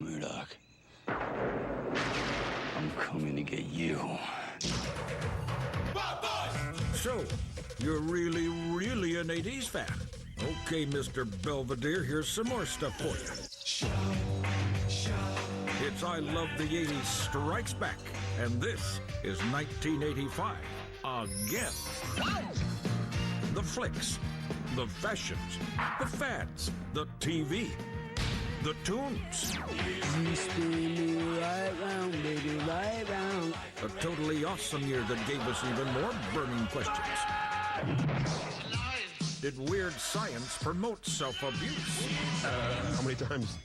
Murdoch, I'm coming to get you. So, you're really, really an 80s fan. Okay, Mr. Belvedere, here's some more stuff for you. It's I Love the 80s Strikes Back, and this is 1985 again. The flicks, the fashions, the fads, the TV, the tunes. You spin me right round, baby, right round. A totally awesome year that gave us even more burning questions. Did weird science promote self-abuse? How many times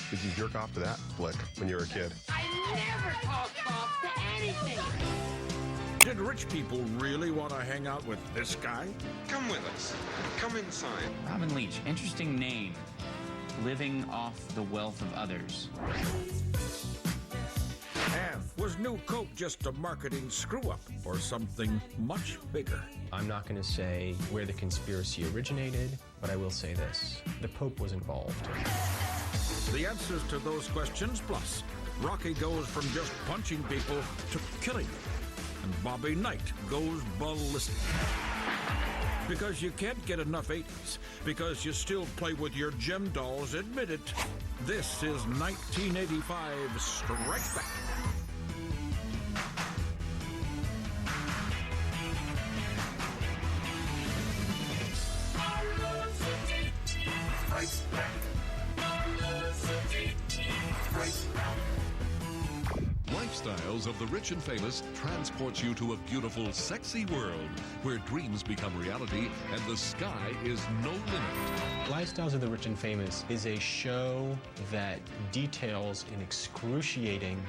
did you jerk off to that flick when you were a kid? I never talked off to anything. Did rich people really want to hang out with this guy? Come with us. Come inside. Robin Leach, interesting name. Living off the wealth of others. And was New Coke just a marketing screw-up or something much bigger? I'm not going to say where the conspiracy originated, but I will say this. The Pope was involved. The answers to those questions, plus Rocky goes from just punching people to killing them. And Bobby Knight goes ballistic. Because you can't get enough 80s. Because you still play with your gem dolls, admit it. This is 1985 Strikes Back. Lifestyles of the rich and famous transports you to a beautiful, sexy world where dreams become reality and the sky is no limit. Lifestyles of the Rich and Famous is a show that details in excruciating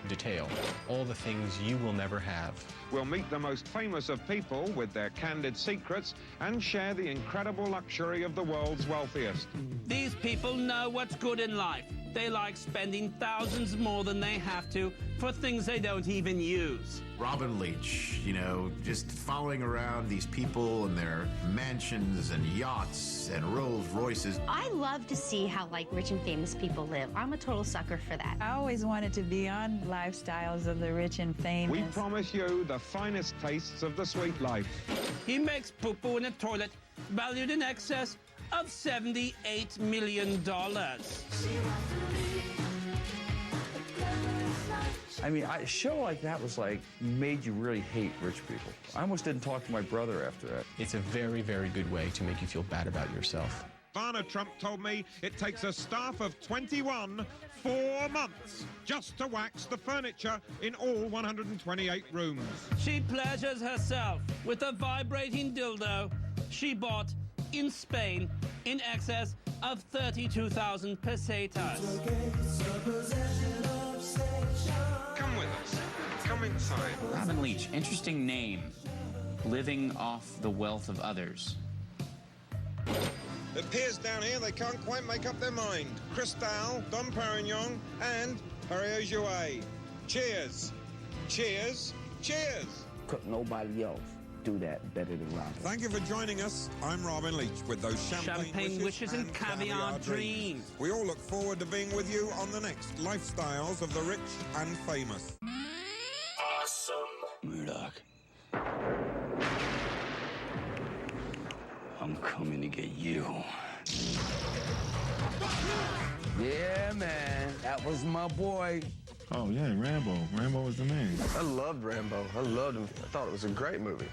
detail all the things you will never have. We'll meet the most famous of people with their candid secrets and share the incredible luxury of the world's wealthiest. These people know what's good in life. They like spending thousands more than they have to for things they don't even use. Robin Leach, you know, just following around these people and their mansions and yachts and Rolls Royces. I love to see how, like, rich and famous people live. I'm a total sucker for that. I always wanted to be on Lifestyles of the Rich and Famous. We promise you the finest tastes of the sweet life. He makes poo-poo in a toilet valued in excess of $78 million. I mean, a show like that was like, made you really hate rich people. I almost didn't talk to my brother after that. It's a very, very good way to make you feel bad about yourself. Ivana Trump told me it takes a staff of 21 4 months just to wax the furniture in all 128 rooms. She pleasures herself with a vibrating dildo she bought in Spain in excess of 32,000 pesetas. Come with us. Come inside. Robin Leach, interesting name. Living off the wealth of others. It appears down here they can't quite make up their mind. Cristal, Dom Perignon, and Perrier Jouet. Cheers. Cheers. Cheers. Could nobody else do that better than Robin? Thank you for joining us. I'm Robin Leach with those champagne wishes and caviar dreams. We all look forward to being with you on the next Lifestyles of the Rich and Famous. Awesome. Murdoch, I'm coming to get you. Yeah, man. That was my boy. Oh, yeah, Rambo. Rambo was the man. I loved Rambo. I loved him. I thought it was a great movie.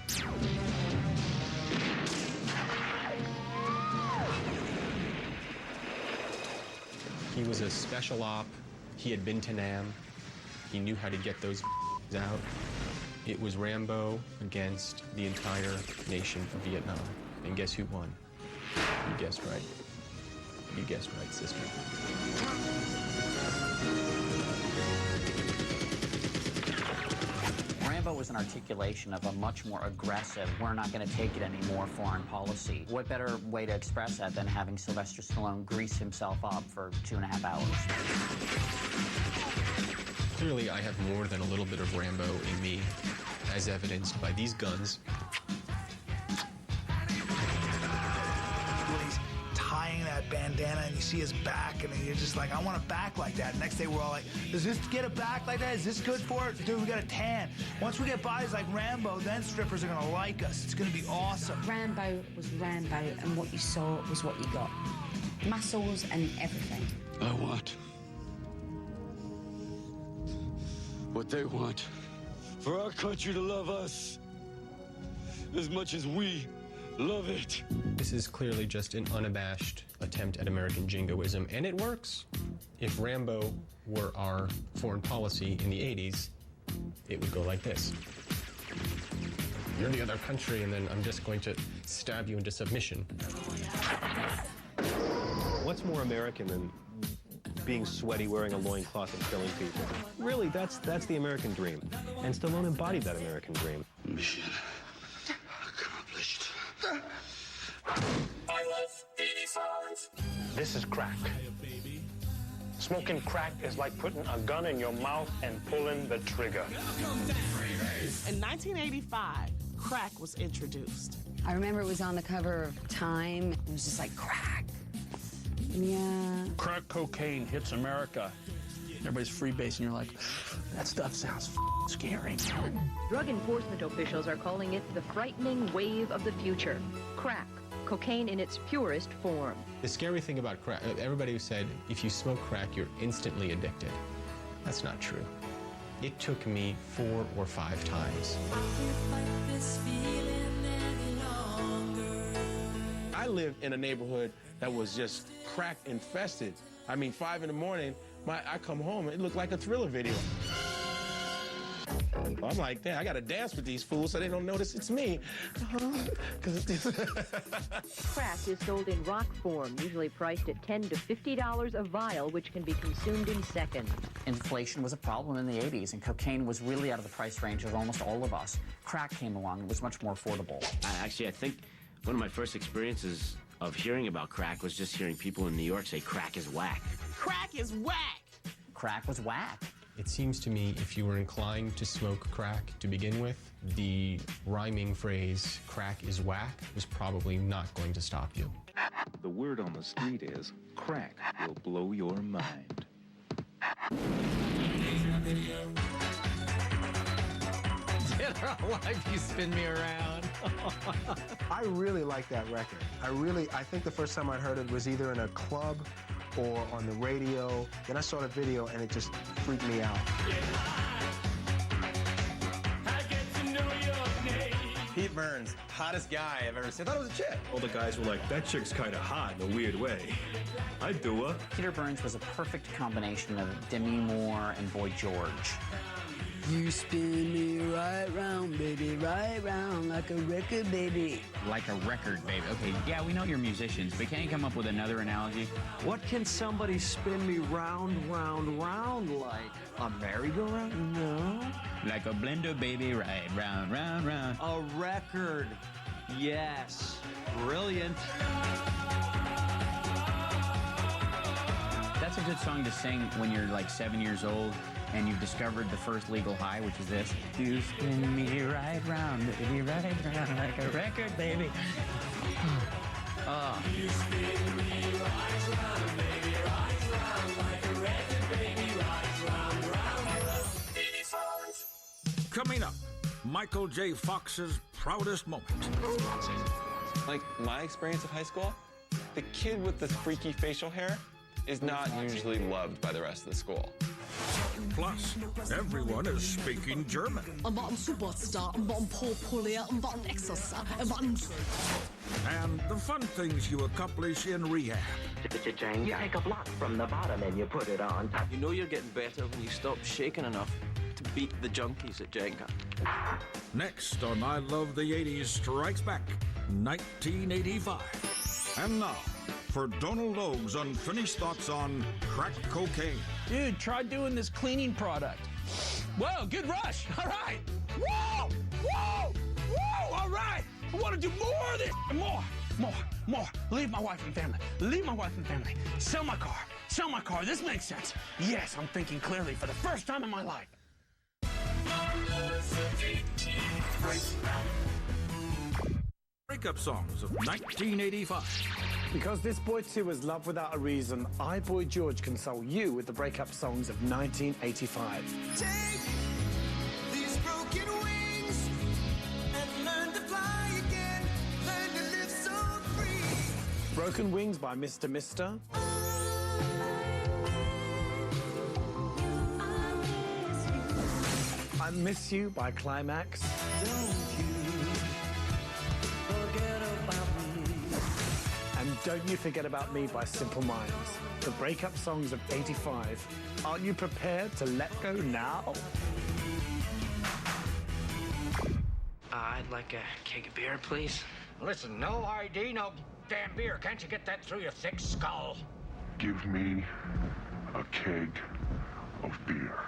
He was a special op. He had been to Nam. He knew how to get those out. It was Rambo against the entire nation of Vietnam. And guess who won? You guessed right. You guessed right, sister. Rambo was an articulation of a much more aggressive, we're not going to take it anymore foreign policy. What better way to express that than having Sylvester Stallone grease himself up for 2.5 hours? Clearly, I have more than a little bit of Rambo in me, as evidenced by these guns. When he's tying that bandana in you see his back, and you're just like, I want a back like that. Next day, we're all like, does this get a back like that? Is this good for it? Dude, we got a tan. Once we get bodies like Rambo, then strippers are gonna like us. It's gonna be awesome. Rambo was Rambo, and what you saw was what you got. Muscles and everything. I want what they want. For our country to love us as much as we love it. This is clearly just an unabashed attempt at American jingoism, and it works. If Rambo were our foreign policy in the 80s, it would go like this. You're the other country, and then I'm just going to stab you into submission. What's more American than being sweaty, wearing a loincloth, and killing people? Really, that's the American dream. And Stallone embodied that American dream. Mission accomplished. This is crack. Smoking crack is like putting a gun in your mouth and pulling the trigger. In 1985, crack was introduced. I remember it was on the cover of Time. It was just like crack. Yeah. Crack cocaine hits America. Everybody's freebasing. You're like, that stuff sounds scary. Drug enforcement officials are calling it the frightening wave of the future. Crack, cocaine in its purest form. The scary thing about crack, everybody who said, if you smoke crack, you're instantly addicted. That's not true. It took me 4 or 5 times. I lived in a neighborhood that was just crack infested. I mean, 5 in the morning, I come home, it looked like a Thriller video. I'm like, damn, I gotta dance with these fools so they don't notice it's me. Crack is sold in rock form, usually priced at $10 to $50 a vial, which can be consumed in seconds. Inflation was a problem in the 80s, and cocaine was really out of the price range of almost all of us. Crack came along and was much more affordable. Actually, I think one of my first experiences of hearing about crack was just hearing people in New York say crack is whack. Crack is whack! Crack was whack. It seems to me if you were inclined to smoke crack to begin with, the rhyming phrase, crack is whack, was probably not going to stop you. The word on the street is, crack will blow your mind. Dead or Alive, You Spin Me Around. I really like that record. I think the first time I heard it was either in a club or on the radio. Then I saw the video and it just freaked me out. Pete Burns, hottest guy I've ever seen. I thought it was a chick. All the guys were like, that chick's kind of hot in a weird way. I'd do her. Peter Burns was a perfect combination of Demi Moore and Boy George. You spin me right round, baby, right round, like a record, baby. Like a record, baby. Okay, yeah, we know you're musicians, but can't you come up with another analogy? What can somebody spin me round, round, round like? A merry-go-round? No. Like a blender, baby, right round, round, round. A record. Yes. Brilliant. That's a good song to sing when you're like 7 years old and you've discovered the first legal high, which is this. You spin me right round, baby, right round, like a record, baby. You spin me right round, baby, right round, like a record, baby, right round, round. Coming up, Michael J. Fox's proudest moment. Like my experience of high school, the kid with the freaky facial hair is not usually loved by the rest of the school. Plus, everyone is speaking German. And the fun things you accomplish in rehab. You take a block from the bottom and you put it on top. You know you're getting better when you stop shaking enough to beat the junkies at Jenga. Next on I Love the 80s Strikes Back, 1985. And now, for Donal Logue's unfinished thoughts on crack cocaine. Dude, try doing this cleaning product. Whoa, good rush. All right. Whoa, whoa, whoa. All right. I want to do more of this. More. Leave my wife and family. Leave my wife and family. Sell my car. Sell my car. This makes sense. Yes, I'm thinking clearly for the first time in my life. breakup songs of 1985. Because this boy too is love without a reason, I, Boy George, console you with the breakup songs of 1985. Take these broken wings and learn to fly again. Learn to live so free. Broken Wings by Mr. Mister. I Miss You by Klymaxx. And Don't You Forget About Me by Simple Minds. The breakup songs of 85. Aren't you prepared to let go now? I'd like a keg of beer, please. Listen, no ID, no damn beer. Can't you get that through your thick skull? Give me a keg of beer.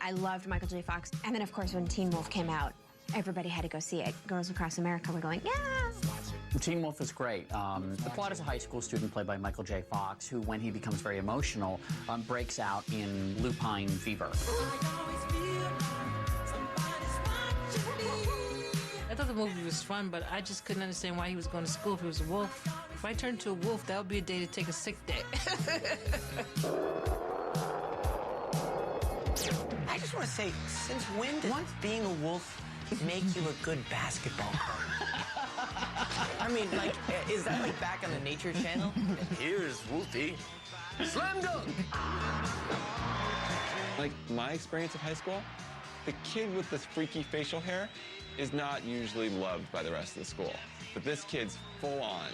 I loved Michael J. Fox. And then, of course, when Teen Wolf came out, everybody had to go see it. Girls across America were going, yeah! Teen Wolf is great. The plot is a high school student played by Michael J. Fox who, when he becomes very emotional, breaks out in lupine fever. I thought the movie was fun, but I just couldn't understand why he was going to school if he was a wolf. If I turned to a wolf, that would be a day to take a sick day. I just want to say, since when does being a wolf make you a good basketball player? I mean, like, is that like back on the Nature Channel? Here's Wolfie. Slam dunk! Like, my experience of high school, the kid with the freaky facial hair is not usually loved by the rest of the school. But this kid's full on,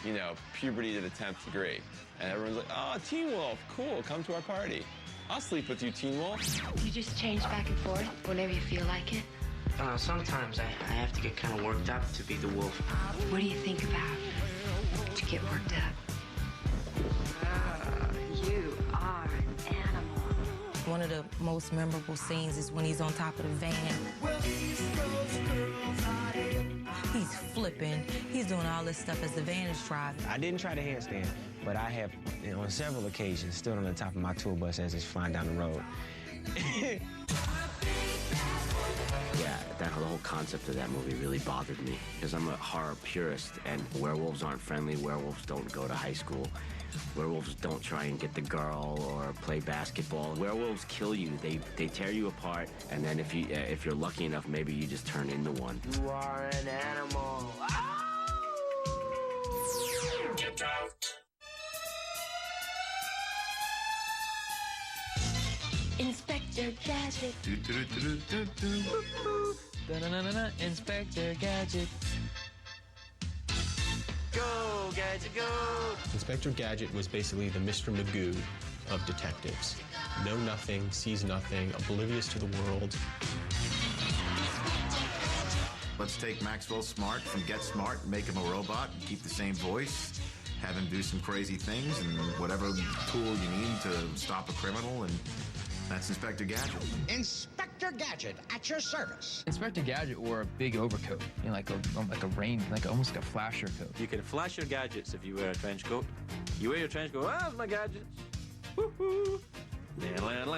you know, puberty to the 10th degree. And everyone's like, oh, Teen Wolf, cool, come to our party. I'll sleep with you, Teen Wolf. You just change back and forth whenever you feel like it? Sometimes I have to get kind of worked up to be the wolf. What do you think about to get worked up? You are an animal. One of the most memorable scenes is when he's on top of the van. He's flipping. He's doing all this stuff as the van is driving. I didn't try to handstand, but I have, on several occasions, stood on the top of my tour bus as it's flying down the road. Yeah, the whole concept of that movie really bothered me because I'm a horror purist, and werewolves aren't friendly. Werewolves don't go to high school. Werewolves don't try and get the girl or play basketball. Werewolves kill you. They tear you apart, and then if you're lucky enough, maybe you just turn into one. You are an animal. Get out. Inspector Gadget. Inspector Gadget. Go, Gadget, go! Inspector Gadget was basically the Mr. Magoo of detectives. Know nothing, sees nothing, oblivious to the world. Let's take Maxwell Smart from Get Smart and make him a robot and keep the same voice, have him do some crazy things and whatever tool you need to stop a criminal, and that's Inspector Gadget. Inspector Gadget at your service. Inspector Gadget wore a big overcoat, you know, like a rain, almost like a flasher coat. You can flash your gadgets if you wear a trench coat. You wear your trench coat, ah, my gadgets. Woo-hoo. Wow!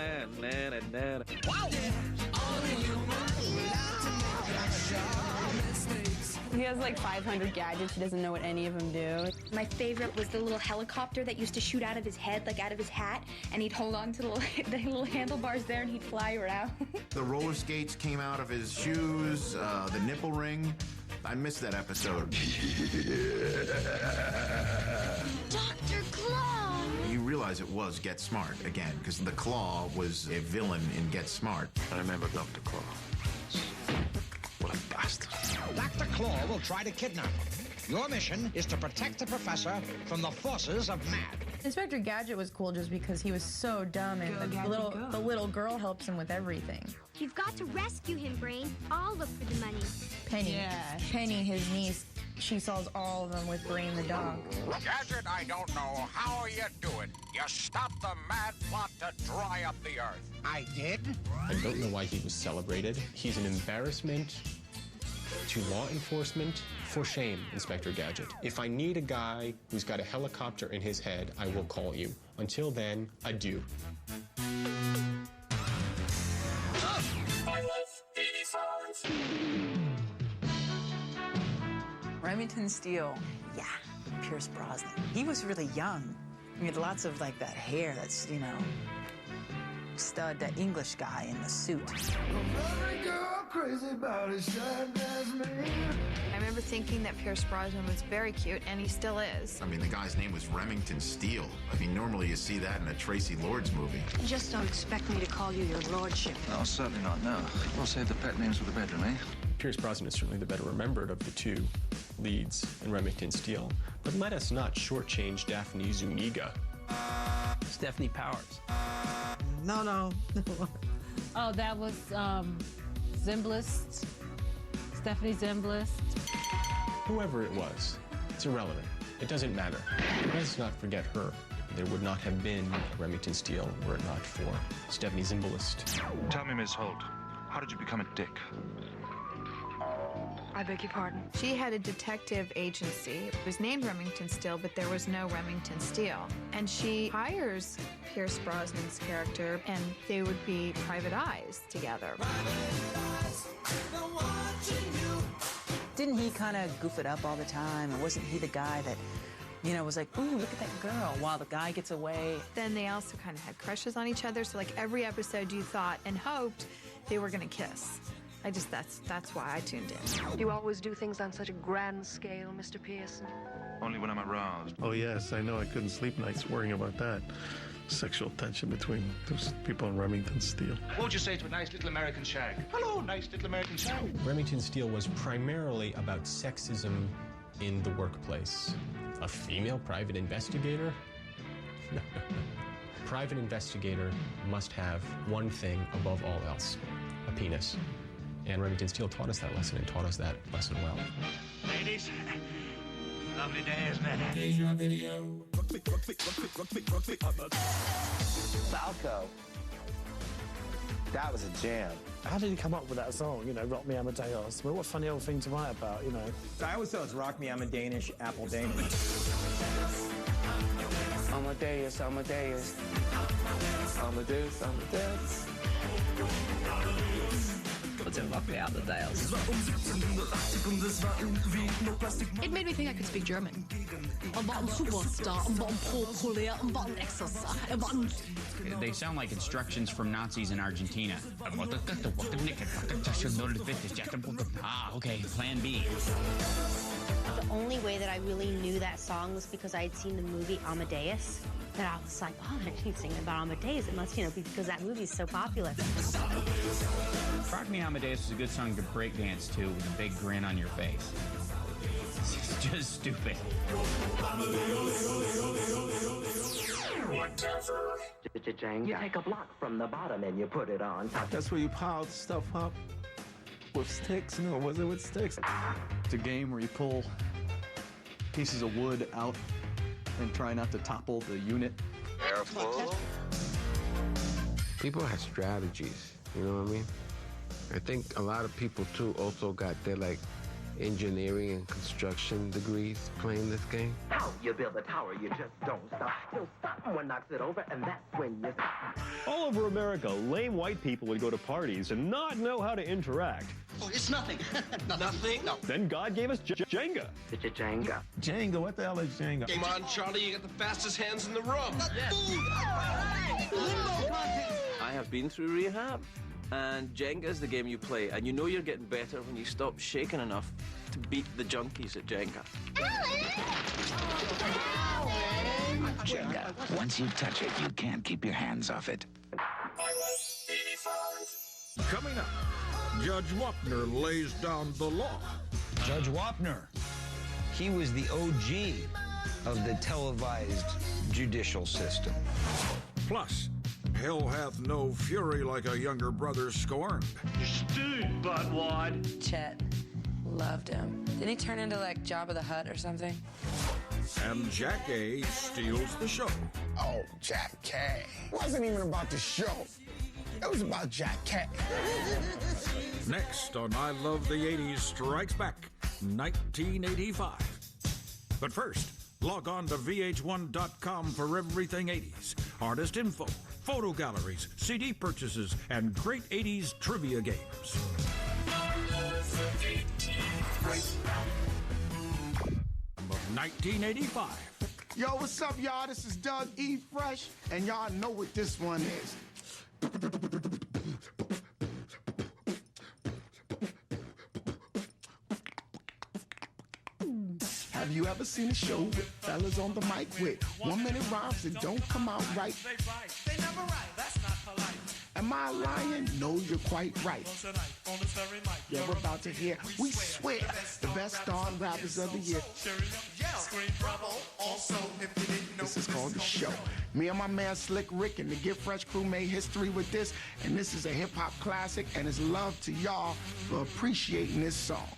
He has like 500 gadgets. He doesn't know what any of them do. My favorite was the little helicopter that used to shoot out of his head, like out of his hat, and he'd hold on to the little handlebars there and he'd fly around. The roller skates came out of his shoes, the nipple ring. I missed that episode. Dr. Claw! You realize it was Get Smart again, because the Claw was a villain in Get Smart. I remember Dr. Claw. What a bastard. Dr. Claw will try to kidnap him. Your mission is to protect the professor from the forces of MAD. Inspector Gadget was cool just because he was so dumb, and the little girl helps him with everything. You've got to rescue him, Brain. I'll look for the money. Penny. Yeah. Penny, his niece, she solves all of them with Brain the dog. Gadget, I don't know how you do it. You stopped the mad plot to dry up the earth. I did? I don't know why he was celebrated. He's an embarrassment to law enforcement. For shame, Inspector Gadget. If I need a guy who's got a helicopter in his head, I will call you. Until then, adieu. Remington Steele. Yeah, Pierce Brosnan. He was really young. He had lots of like that hair that's, you know, stud, that English guy in the suit. I remember thinking that Pierce Brosnan was very cute, and he still is. I mean, the guy's name was Remington Steele. I mean, normally you see that in a Tracy Lords movie. Just don't expect me to call you your lordship. No, certainly not, no. We'll save the pet names for the bedroom, eh? Pierce Brosnan is certainly the better remembered of the two leads in Remington Steele. But let us not shortchange Daphne Zuniga. Stephanie Powers. No. Oh, that was Zimbalist. Stephanie Zimbalist. Whoever it was, it's irrelevant. It doesn't matter. Let's not forget her. There would not have been Remington Steele were it not for Stephanie Zimbalist. Tell me, Miss Holt, how did you become a dick? I beg your pardon? She had a detective agency. It was named Remington Steele, but there was no Remington Steele. And she hires Pierce Brosnan's character, and they would be private eyes together. Didn't he kind of goof it up all the time? And wasn't he the guy that, you know, was like, ooh, look at that girl, while the guy gets away? Then they also kind of had crushes on each other, so like every episode you thought and hoped they were gonna kiss. That's why I tuned in. You always do things on such a grand scale, Mr. Pearson. Only when I'm aroused. Oh, yes, I know. I couldn't sleep nights worrying about that. Sexual tension between those people in Remington Steele. What would you say to a nice little American shag? Hello, nice little American shag. Remington Steele was primarily about sexism in the workplace. A female private investigator? No. Private investigator must have one thing above all else, a penis. And Remington Steele taught us that lesson and taught us that lesson well. Ladies, lovely day, isn't it? Falco. That was a jam. How did he come up with that song, you know, Rock Me Amadeus? Well, what a funny old thing to write about, you know. I always thought it was Rock Me, I'm a Danish, Apple Danish. Amadeus, Amadeus. Amadeus, Amadeus. What's it Rock Me Amadeus? It made me think I could speak German. War ein Superstar, war populär, war Exercise, war. They sound like instructions from Nazis in Argentina. Ah, okay, plan B. The only way that I really knew that song was because I had seen the movie Amadeus. That I was like, oh, she's singing about Amadeus. It must, you know, be because that movie's so popular. Rock Me Amadeus is a good song to breakdance to with a big grin on your face. It's just stupid. You take a block from the bottom and you put it on. That's where you pile stuff up with sticks. No, was it with sticks? It's a game where you pull pieces of wood out and try not to topple the unit. Careful. People have strategies, you know what I mean? I think a lot of people, too, also got their, like, engineering and construction degrees playing this game. How you build a tower, you just don't stop. Till someone knocks it over, and that's when you stop. All over America, lame white people would go to parties and not know how to interact. Oh, it's nothing. Nothing? No. Then God gave us Jenga. It's a Jenga. Jenga? What the hell is Jenga? Come on, Charlie, you got the fastest hands in the room. I have been through rehab, and Jenga is the game you play, and you know you're getting better when you stop shaking enough to beat the junkies at Jenga. Jenga. Once you touch it, you can't keep your hands off it. Coming up, Judge Wapner lays down the law. Judge Wapner, he was the OG of the televised judicial system. Plus, hell hath no fury like a younger brother scorned. You stewed, buttwad. Chet. Loved him. Didn't he turn into like Jabba the Hutt or something? And Jack A steals the show. Oh, Jack K. Wasn't even about the show. It was about Jack K. Next on I Love the 80s Strikes Back, 1985. But first, log on to VH1.com for everything 80s. Artist info, photo galleries, CD purchases, and great 80s trivia games. 1985. Yo, what's up, y'all? This is Doug E. Fresh, and y'all know what this one is. Have you ever seen a show with fellas on the mic with 1 minute rhymes that don't come out right? They never write, that's not polite. Am I lying? No, you're quite right. You're about to hear, we swear, the best darn rappers of the year. This is called The Show. Me and my man Slick Rick and the Get Fresh crew made history with this, and this is a hip-hop classic, and it's love to y'all for appreciating this song.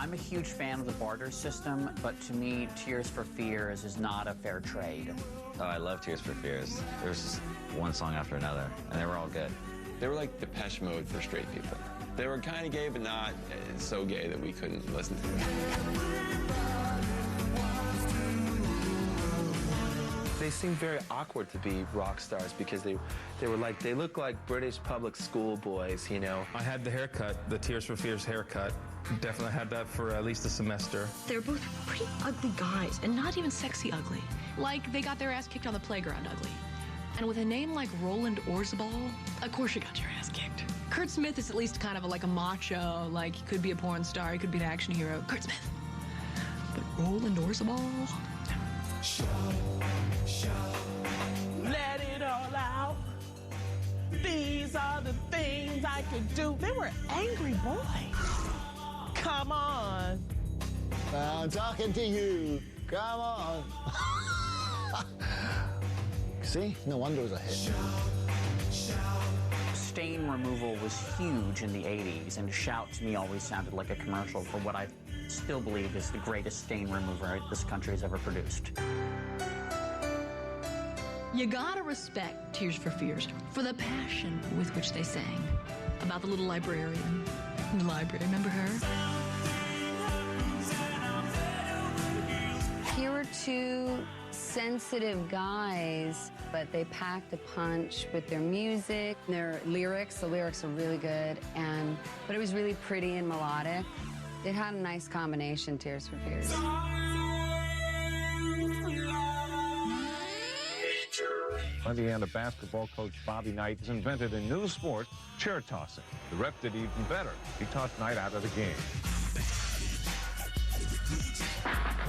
I'm a huge fan of the barter system, but to me, Tears for Fears is not a fair trade. Oh, I love Tears for Fears. There was just one song after another, and they were all good. They were like Depeche Mode for straight people. They were kind of gay, but not so gay that we couldn't listen to them. They seemed very awkward to be rock stars because they looked like British public school boys, you know. I had the haircut, the Tears for Fears haircut. Definitely had that for at least a semester. They're both pretty ugly guys, and not even sexy ugly. Like, they got their ass kicked on the playground ugly. And with a name like Roland Orzabal, of course you got your ass kicked. Kurt Smith is at least kind of like a macho, like he could be a porn star, he could be an action hero. Kurt Smith. But Roland Orzabal? Let it all out. These are the things I could do. They were angry boys. Come on. I'm talking to you. Come on. See? No wonder it was a hit. Stain removal was huge in the 80s, and Shout to me always sounded like a commercial for what I still believe is the greatest stain remover this country has ever produced. You gotta respect Tears for Fears for the passion with which they sang about the little librarian in the library. Remember her? Here were two sensitive guys, but they packed a punch with their music, their lyrics. The lyrics are really good, but it was really pretty and melodic. It had a nice combination, Tears for Fears. Indiana basketball coach Bobby Knight has invented a new sport, chair tossing. The ref did even better. He tossed Knight out of the game.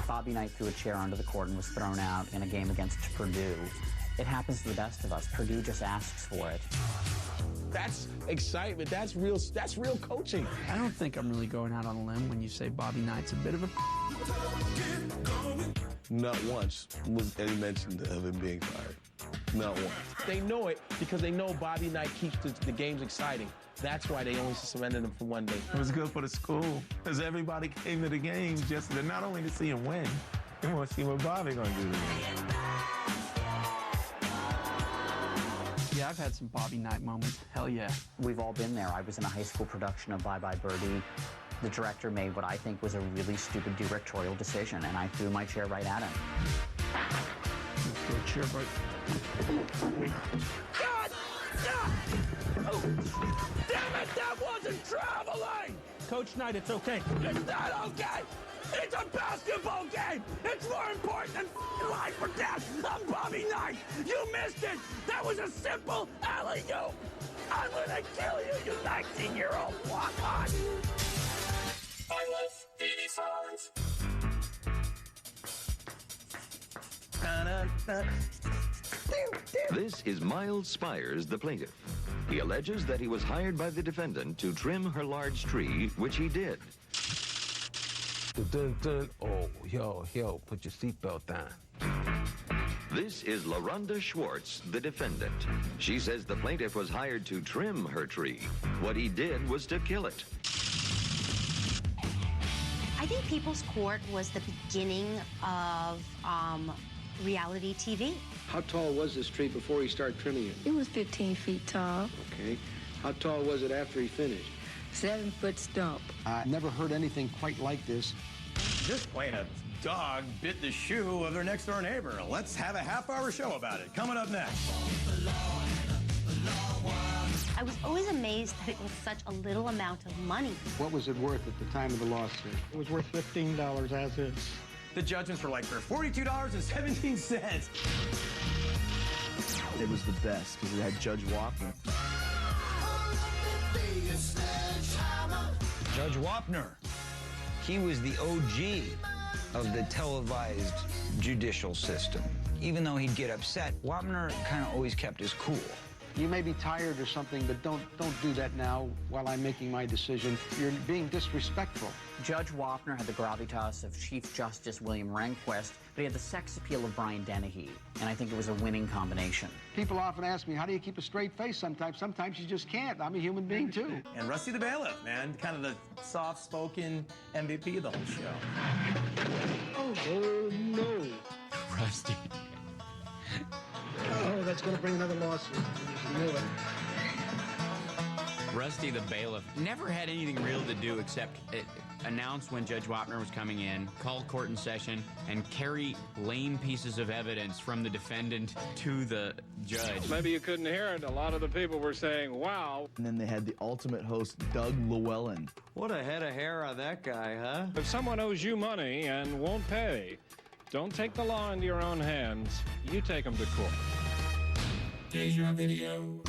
Bobby Knight threw a chair onto the court and was thrown out in a game against Purdue. It happens to the best of us. Purdue just asks for it. That's excitement. That's real coaching. I don't think I'm really going out on a limb when you say Bobby Knight's a bit of a... Not once was any mention of him being fired. Not once. They know it because they know Bobby Knight keeps the games exciting. That's why they only suspended him for one day. It was good for the school, because everybody came to the games just not only to see him win, they want to see what Bobby gonna do. Yeah, I've had some Bobby Knight moments. Hell yeah. We've all been there. I was in a high school production of Bye Bye Birdie. The director made what I think was a really stupid directorial decision, and I threw my chair right at him. Throw a chair right... God! Oh. Damn it, that wasn't traveling! Coach Knight, it's okay. It's not okay! It's a basketball game! It's more important than life or death! I'm Bobby Knight! You missed it! That was a simple alley-oop! I'm gonna kill you, you 19-year-old walk-on! I love TV songs. This is Miles Spires, the plaintiff. He alleges that he was hired by the defendant to trim her large tree, which he did. Dun, dun. Oh, yo, put your seatbelt down. This is LaRonda Schwartz, the defendant. She says the plaintiff was hired to trim her tree. What he did was to kill it. I think People's Court was the beginning of reality TV. How tall was this tree before he started trimming it? It was 15 feet tall. Okay. How tall was it after he finished? 7-foot stump. I never heard anything quite like this. Just playing a dog bit the shoe of their next-door neighbor. Let's have a half-hour show about it. Coming up next. I was always amazed that it was such a little amount of money. What was it worth at the time of the lawsuit? It was worth $15 as is. The judgments were like for $42.17. It was the best because it had Judge Wapner. Judge Wapner. He was the OG of the televised judicial system. Even though he'd get upset, Wapner kind of always kept his cool. You may be tired or something, but don't do that now while I'm making my decision. You're being disrespectful. Judge Wapner had the gravitas of Chief Justice William Rehnquist, but he had the sex appeal of Brian Dennehy, and I think it was a winning combination. People often ask me, how do you keep a straight face sometimes? Sometimes you just can't. I'm a human being, too. And Rusty the Bailiff, man, kind of the soft-spoken MVP of the whole show. Oh, no. Rusty. Oh, that's going to bring another lawsuit. You knew it. Rusty the Bailiff never had anything real to do except announce when Judge Wapner was coming in, call court in session, and carry lame pieces of evidence from the defendant to the judge. Maybe you couldn't hear it. A lot of the people were saying, wow. And then they had the ultimate host, Doug Llewellyn. What a head of hair on that guy, huh? If someone owes you money and won't pay, don't take the law into your own hands. You take them to court. Deja video.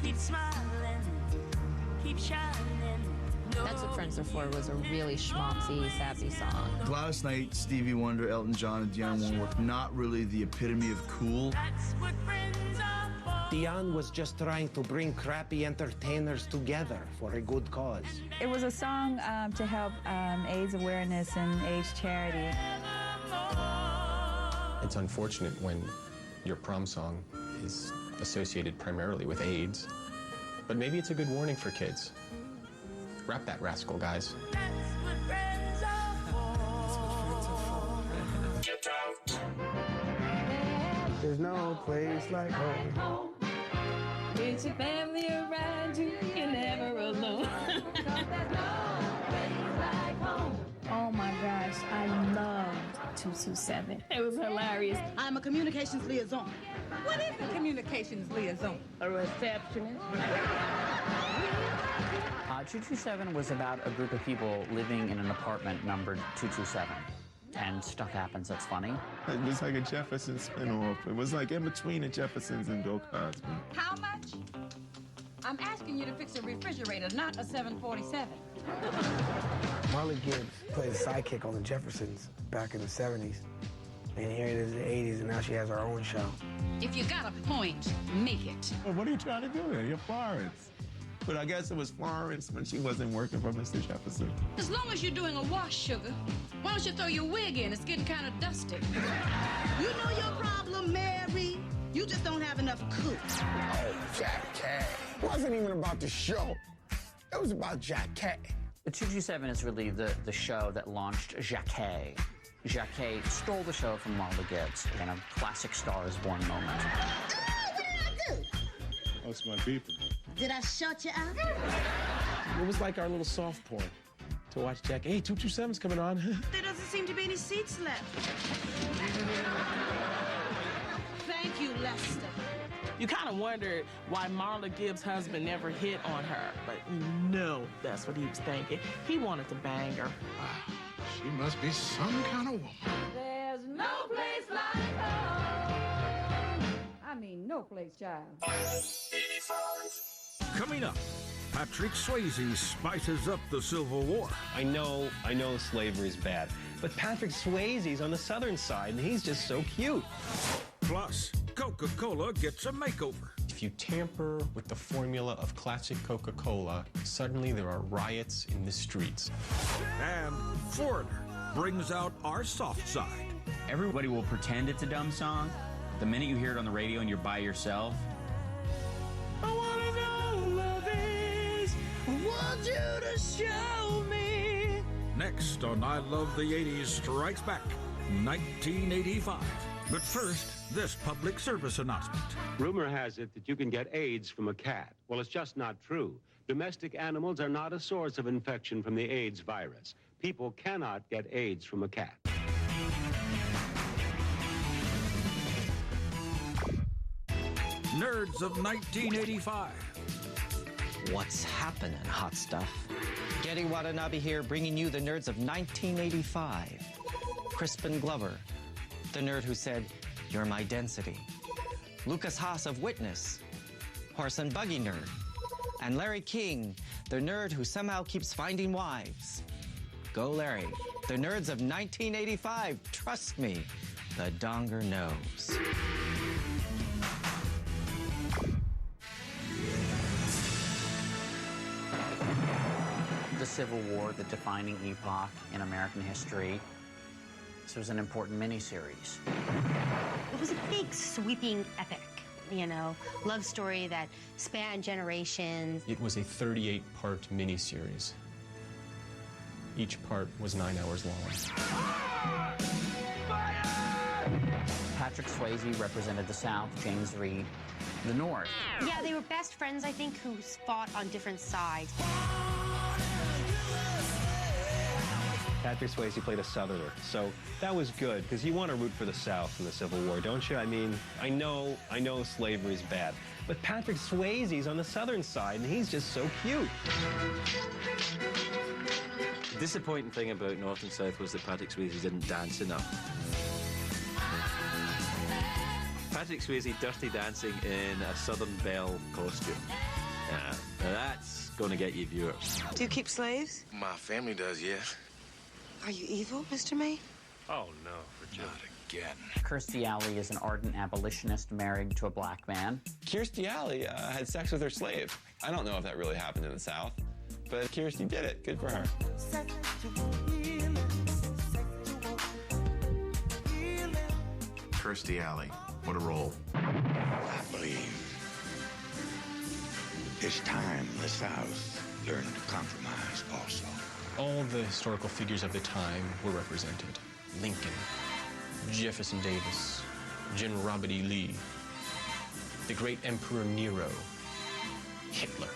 Keep smiling, keep shining. That's What Friends Are For was a really schmaltzy, sassy song. Gladys Knight, Stevie Wonder, Elton John, and Dionne were not really the epitome of cool. That's what friends are for. Dionne was just trying to bring crappy entertainers together for a good cause. It was a song to help AIDS awareness and AIDS charity. It's unfortunate when your prom song is associated primarily with AIDS, but maybe it's a good warning for kids. Wrap that rascal, guys. There's no place like home. It's your family around you, you're never alone. Oh my gosh, I loved 227. It was hilarious. I'm a communications liaison. What is a communications liaison? A receptionist. 227 was about a group of people living in an apartment numbered 227. And stuff happens that's funny. It was like a Jefferson spinoff. It was like in between the Jeffersons and Bill Cosby. How much? I'm asking you to fix a refrigerator, not a 747. Marley Gibbs played a sidekick on the Jeffersons back in the 70s. And here it is in the 80s, and now she has her own show. If you got a point, make it. Well, what are you trying to do here? You're Florence. But I guess it was Florence when she wasn't working for Mr. Jefferson. As long as you're doing a wash, sugar, why don't you throw your wig in? It's getting kind of dusty. You know your problem, Mary. You just don't have enough cooks. Oh, Jack K. It wasn't even about the show. It was about Jack K. The 227 is really the show that launched Jacquet. Jacquet stole the show from Marley Gibbs in a classic Star is Born moment. Oh, what did I do? Oh, it's my beeper. Did I shut you out? It was like our little soft porn to watch Jack. Hey, 227's coming on. There doesn't seem to be any seats left. Thank you, Lester. You kind of wondered why Marla Gibbs' husband never hit on her, but no, that's what he was thinking. He wanted to bang her. She must be some kind of woman. There's no place like home. I mean, no place, child. Coming up, Patrick Swayze spices up the Civil War. I know slavery's bad, but Patrick Swayze's on the southern side, and he's just so cute. Plus, Coca-Cola gets a makeover. If you tamper with the formula of classic Coca-Cola, suddenly there are riots in the streets. And Foreigner brings out our soft side. Everybody will pretend it's a dumb song. The minute you hear it on the radio and you're by yourself, I wanna know love is. I want you to show me. Next on I Love the 80s Strikes Back, 1985. But first, this public service announcement. Rumor has it that you can get AIDS from a cat. Well, it's just not true. Domestic animals are not a source of infection from the AIDS virus. People cannot get AIDS from a cat. Nerds of 1985. What's happening, hot stuff? Getty Watanabe here, bringing you the nerds of 1985. Crispin Glover, the nerd who said, "You're my density." Lucas Haas of Witness, horse and buggy nerd. And Larry King, the nerd who somehow keeps finding wives. Go Larry, the nerds of 1985. Trust me, the donger knows. The Civil War, the defining epoch in American history. This was an important miniseries. It was a big, sweeping epic, you know, love story that spanned generations. It was a 38-part miniseries. Each part was 9 hours long. Patrick Swayze represented the South, James Reed, the North. Yeah, they were best friends, I think, who fought on different sides. Patrick Swayze played a Southerner, so that was good, because you want to root for the South in the Civil War, don't you? I mean, I know slavery's bad, but Patrick Swayze's on the Southern side, and he's just so cute. The disappointing thing about North and South was that Patrick Swayze didn't dance enough. Patrick Swayze dirty dancing in a Southern Belle costume. Yeah, now that's going to get you viewers. Do you keep slaves? My family does, yes. Are you evil, Mr. May? Oh, no, Virginia. Not again. Kirstie Alley is an ardent abolitionist married to a black man. Kirstie Alley had sex with her slave. I don't know if that really happened in the South, but Kirstie did it. Good for her. Kirstie Alley, what a role. I believe it's time the South learned to compromise also. All the historical figures of the time were represented. Lincoln, Jefferson Davis, General Robert E. Lee, the great Emperor Nero, Hitler,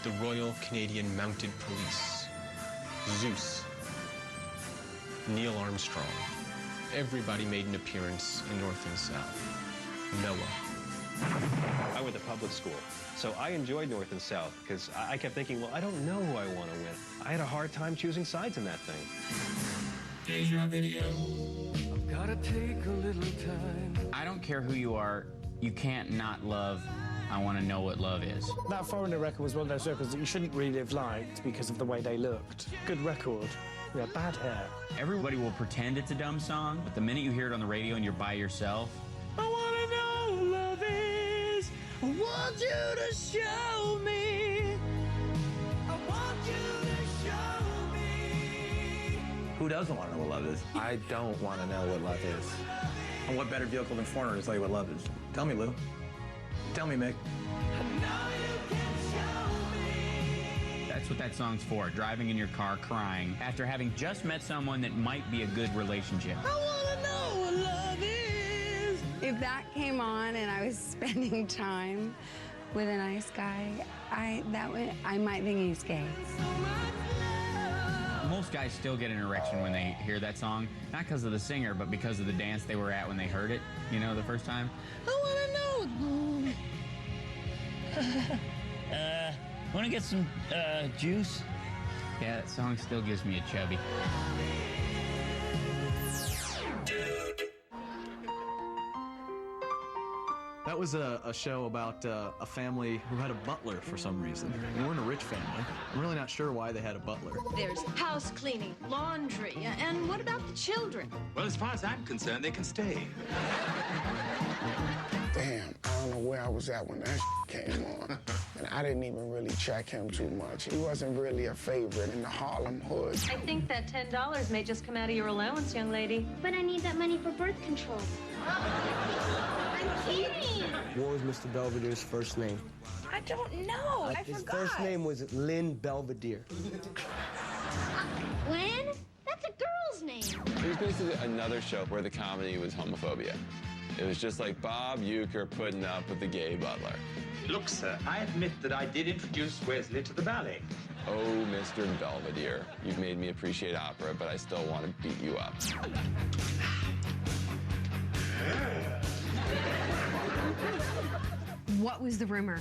the Royal Canadian Mounted Police, Zeus, Neil Armstrong. Everybody made an appearance in North and South. Noah. I went to public school, so I enjoyed North and South, because I kept thinking, well, I don't know who I want to win. I had a hard time choosing sides in that thing. Deja video. I've gotta take a little time. I don't care who you are, you can't not love I Want to Know What Love Is. That Foreigner record was one of those records that you shouldn't really have liked because of the way they looked. Good record. Yeah, bad hair. Everybody will pretend it's a dumb song, but the minute you hear it on the radio and you're by yourself, I wanna know what love is. I want you to show me. I want you to show me. Who doesn't want to know what love is? I don't want to know what love is. And what better vehicle than Foreigner to tell you what love is? Tell me, Lou. Tell me, Mick. that's what that song's for. Driving in your car crying after having just met someone that might be a good relationship. I wanna know what love is. If that came on and I was spending time with a nice guy, I might think he's gay. Most guys still get an erection when they hear that song, not because of the singer, but because of the dance they were at when they heard it, you know, the first time. I wanna know. Wanna get some juice? Yeah, that song still gives me a chubby. That was a show about a family who had a butler for some reason. They weren't a rich family. I'm really not sure why they had a butler. There's house cleaning, laundry, and what about the children? Well, as far as I'm concerned, they can stay. Damn, I don't know where I was at when that came on. And I didn't even really check him too much. He wasn't really a favorite in the Harlem hood. I think that $10 may just come out of your allowance, young lady. But I need that money for birth control. I'm kidding. What was Mr. Belvedere's first name? I don't know. I His forgot. first name was Lynn Belvedere. Lynn? That's a girl's name. It was basically another show where the comedy was homophobia. It was just like Bob Uecker putting up with the gay butler. Look, sir, I admit that I did introduce Wesley to the ballet. Oh, Mr. Belvedere, you've made me appreciate opera, but I still want to beat you up. What was the rumor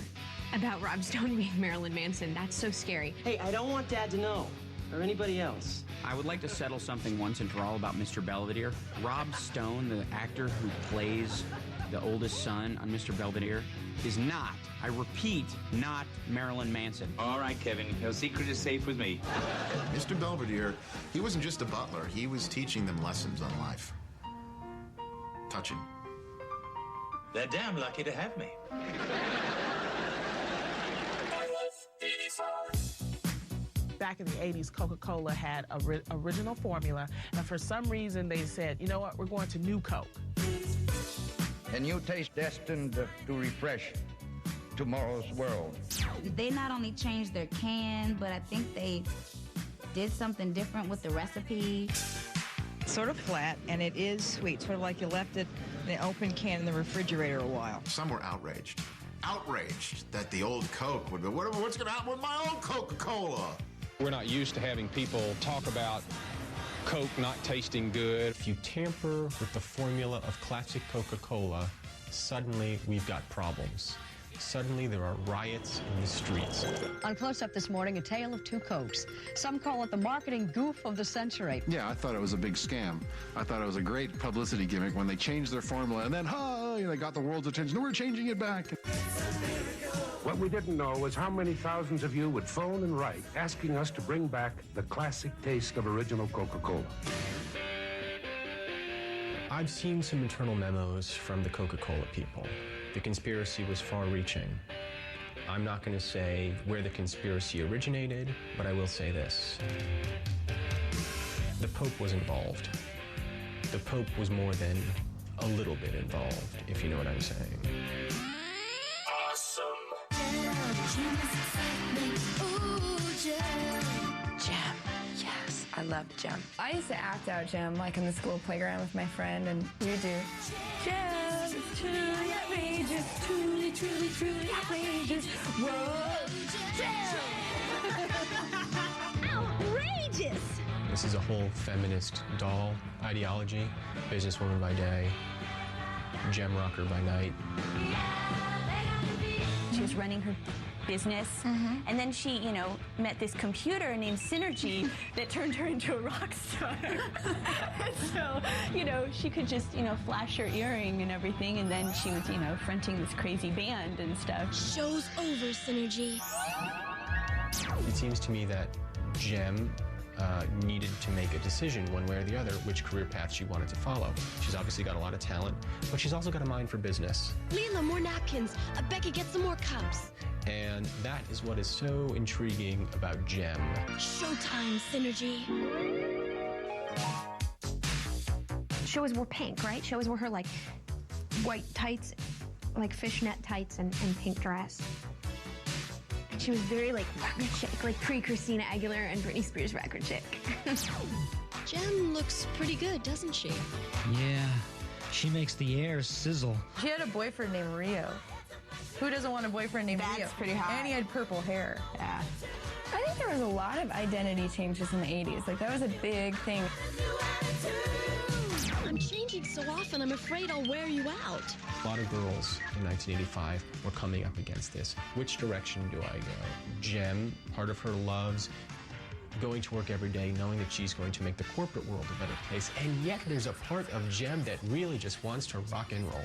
about Rob Stone being Marilyn Manson? That's so scary. Hey, I don't want Dad to know, or anybody else. I would like to settle something once and for all about Mr. Belvedere. Rob Stone, the actor who plays the oldest son on Mr. Belvedere, is not, I repeat, not Marilyn Manson. All right, Kevin, your secret is safe with me. Mr. Belvedere, he wasn't just a butler. He was teaching them lessons on life. Touching. They're damn lucky to have me. Back in the 80s, Coca-Cola had an original formula, and for some reason they said, you know what, we're going to new Coke. A new taste destined to refresh tomorrow's world. They not only changed their can, but I think they did something different with the recipe. It's sort of flat, and it is sweet, sort of like you left it in an open can in the refrigerator a while. Some were outraged. Outraged that the old Coke would be, what's going to happen with my old Coca-Cola? We're not used to having people talk about Coke not tasting good. If you tamper with the formula of classic Coca-Cola, suddenly we've got problems. Suddenly there are riots in the streets. On Close Up this morning, a tale of two Cokes. Some call it the marketing goof of the century. Yeah, I thought it was a big scam. I thought it was a great publicity gimmick when they changed their formula and then, they got the world's attention. We're changing it back. What we didn't know was how many thousands of you would phone and write asking us to bring back the classic taste of original Coca-Cola. I've seen some internal memos from the Coca-Cola people. The conspiracy was far-reaching. I'm not going to say where the conspiracy originated, but I will say this. The Pope was involved. The Pope was more than a little bit involved, if you know what I'm saying. Gem. Yes, I love Gem. I used to act out Gem, like in the school playground with my friend, and we would do Gem, it's truly outrageous, truly, truly, truly outrageous. Whoa, Gem! Outrageous! This is a whole feminist doll ideology. Businesswoman by day, gem rocker by night. She was running her business, and then she, met this computer named Synergy that turned her into a rock star. So, she could just, flash her earring and everything, and then she was, fronting this crazy band and stuff. Show's over, Synergy. It seems to me that Gem needed to make a decision one way or the other which career path she wanted to follow. She's obviously got a lot of talent, but she's also got a mind for business. Leela, more napkins. I bet you get some more cups. And that is what is so intriguing about Gem. Showtime, Synergy. She always wore pink, right? She always wore her, white tights, fishnet tights and pink dress. And she was very, record chick, pre-Christina Aguilera and Britney Spears record chick. Gem looks pretty good, doesn't she? Yeah, she makes the air sizzle. She had a boyfriend named Rio. Who doesn't want a boyfriend named Rio? That's pretty hot. And he had purple hair. Yeah. I think there was a lot of identity changes in the 80s. That was a big thing. I'm changing so often, I'm afraid I'll wear you out. A lot of girls in 1985 were coming up against this. Which direction do I go? Gem, part of her loves going to work every day, knowing that she's going to make the corporate world a better place, and yet there's a part of Gem that really just wants to rock and roll.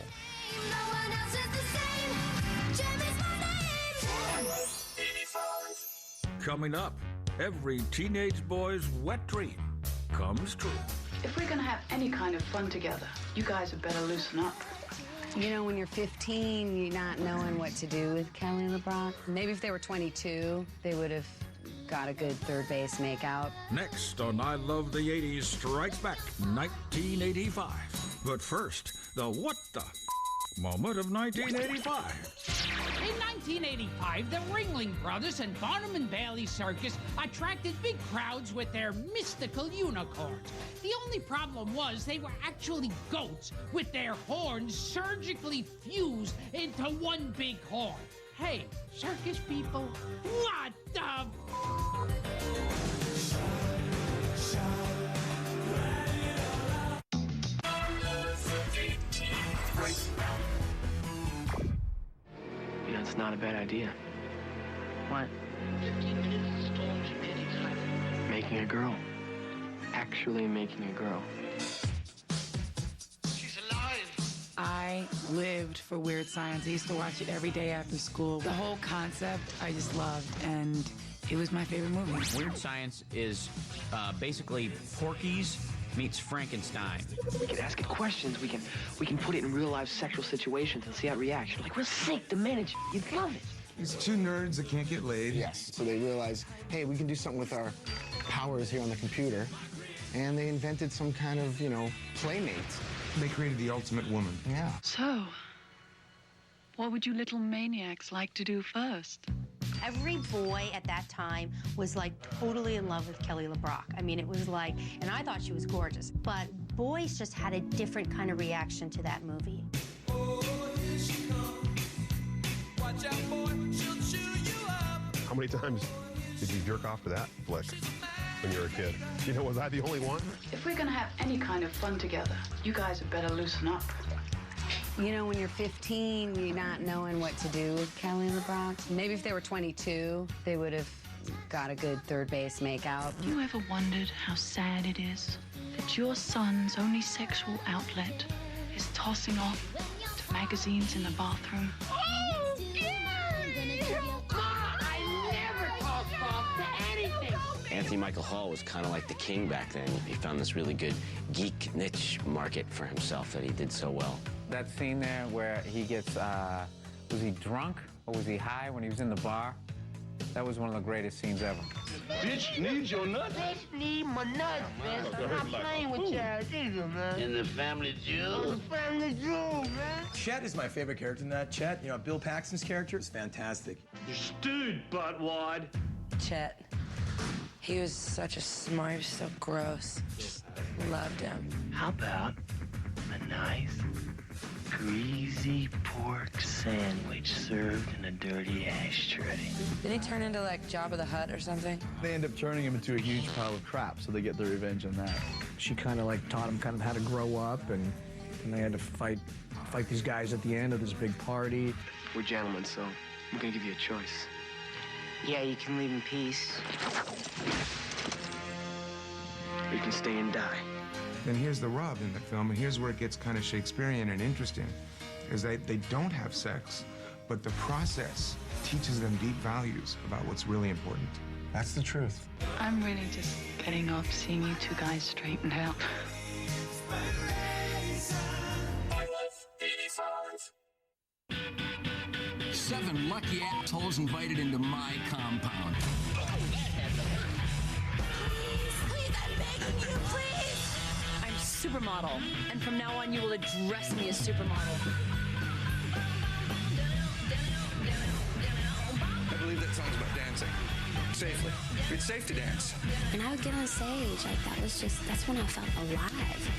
Coming up, every teenage boy's wet dream comes true. If we're gonna have any kind of fun together, you guys had better loosen up. When you're 15, you're not knowing what to do with Kelly and LeBron. Maybe if they were 22, they would have got a good third base makeout. Next on I Love the 80s Strikes Back 1985. But first, the what the moment of 1985. In 1985, the Ringling Brothers and Barnum and Bailey Circus attracted big crowds with their mystical unicorns. The only problem was they were actually goats with their horns surgically fused into one big horn. Hey, circus people, what the... You know, it's not a bad idea. What? Making a girl. Actually making a girl. I lived for Weird Science. I used to watch it every day after school. The whole concept I just loved, and it was my favorite movie. Weird Science is basically Porky's meets Frankenstein. We can ask it questions. We can put it in real life sexual situations and see how it reacts. You're like, we're sick the minute you'd love it. It's two nerds that can't get laid. Yes. So they realized, hey, we can do something with our powers here on the computer. And they invented some kind of, playmates. They created the ultimate woman. Yeah. So, what would you little maniacs like to do first? Every boy at that time was like totally in love with Kelly LeBrock. I mean, it was like, and I thought she was gorgeous, but boys just had a different kind of reaction to that movie. How many times did you jerk off to that flick when you were a kid? You know, was I the only one? If we're gonna have any kind of fun together, you guys had better loosen up. You know, when you're 15, you're not knowing what to do with Kelly LeBrock. Maybe if they were 22, they would have got a good third base makeout. You ever wondered how sad it is that your son's only sexual outlet is tossing off to magazines in the bathroom? Oh, Gary! I never tossed off to anything! Anthony Michael Hall was kind of like the king back then. He found this really good geek niche market for himself that he did so well. That scene there where he gets, was he drunk or was he high when he was in the bar? That was one of the greatest scenes ever. Bitch needs your nuts. Bitch need my nuts, bitch. I'm not playing with y'all either, man. In the family jewel. The family jewel, man. Chet is my favorite character in that. Chet, Bill Paxton's character is fantastic. You stewed, buttwad. Chet. He was such a smart, he was so gross. Just loved him. How about a nice, greasy pork sandwich served in a dirty ashtray? Didn't he turn into like Jabba the Hutt or something? They end up turning him into a huge pile of crap, so they get their revenge on that. She kind of like taught him kind of how to grow up, and they had to fight these guys at the end of this big party. We're gentlemen, so I'm gonna give you a choice. Yeah, you can leave in peace. Or you can stay and die. Then here's the rub in the film, and here's where it gets kind of Shakespearean and interesting, is that they don't have sex, but the process teaches them deep values about what's really important. That's the truth. I'm really just getting off seeing you two guys straightened out. Seven lucky assholes invited into my compound. Please, I'm begging you, please. I'm supermodel, and from now on you will address me as supermodel. I believe that song's about dancing. Safely. It's safe to dance. And I would get on stage, like that's when I felt alive.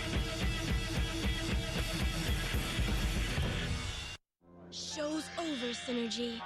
Show's over, Synergy.